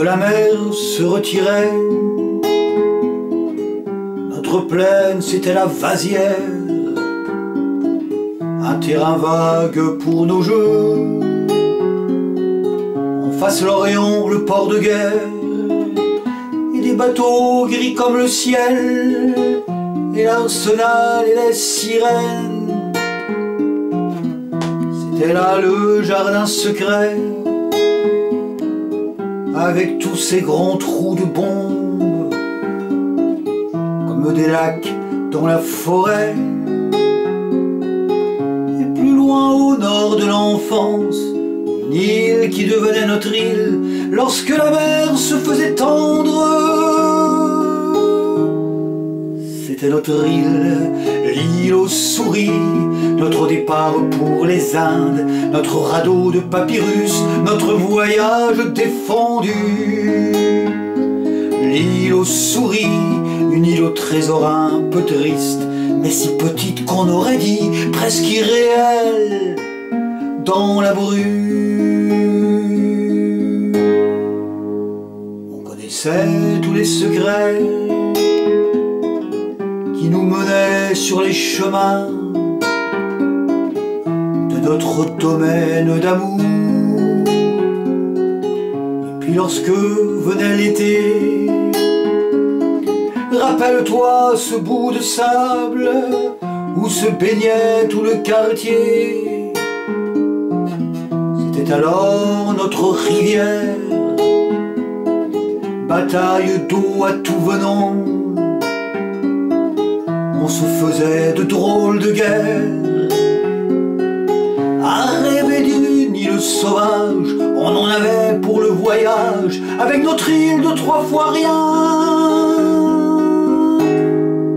la mer se retirait, notre plaine c'était la vasière, un terrain vague pour nos jeux. En face l'Orient, le port de guerre, et des bateaux gris comme le ciel, et l'arsenal et les sirènes. C'était là le jardin secret, avec tous ces grands trous de bombes, comme des lacs dans la forêt. Et plus loin au nord de l'enfance, une île qui devenait notre île, lorsque la mer se faisait tendre. C'était notre île, l'île aux souris, notre départ pour les Indes, notre radeau de papyrus, notre voyage défendu. L'île aux souris, une île au trésor un peu triste, mais si petite qu'on aurait dit presque irréelle dans la brume. On connaissait tous les secrets qui nous menaient sur les chemins de notre domaine d'amour. Et puis lorsque venait l'été, rappelle-toi ce bout de sable où se baignait tout le quartier. C'était alors notre rivière, bataille d'eau à tout venant. On se faisait de drôles de guerres, à rêver d'une île sauvage. On en avait pour le voyage, avec notre île de 3 fois rien.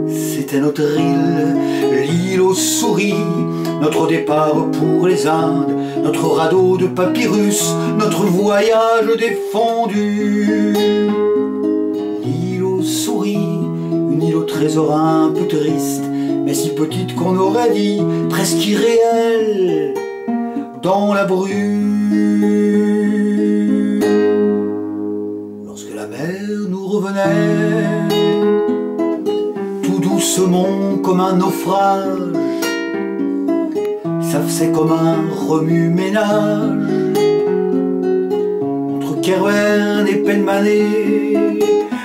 C'était notre île, l'île aux souris, notre départ pour les Indes, notre radeau de papyrus, notre voyage défendu. L'île aux souris, une île au trésor un peu triste, mais si petite qu'on aurait dit presque irréelle dans la brume. Lorsque la mer nous revenait tout doucement comme un naufrage, ça faisait comme un remue-ménage entre Kerouan et Penmané.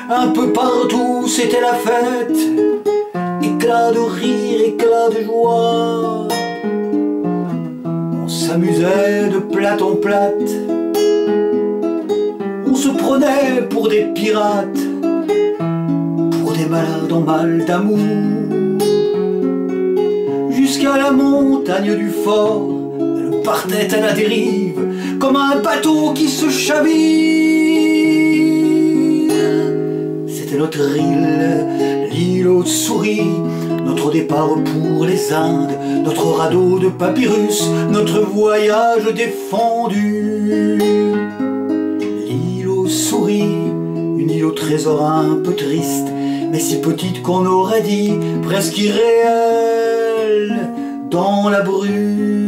Un peu partout c'était la fête, éclat de rire, éclat de joie. On s'amusait de plate en plate, on se prenait pour des pirates, pour des malades en mal d'amour. Jusqu'à la montagne du fort, elle partait à la dérive, comme un bateau qui se chavire. C'était notre île, l'île aux souris, notre départ pour les Indes, notre radeau de papyrus, notre voyage défendu. L'île aux souris, une île au trésor un peu triste, mais si petite qu'on aurait dit presque irréelle dans la brume.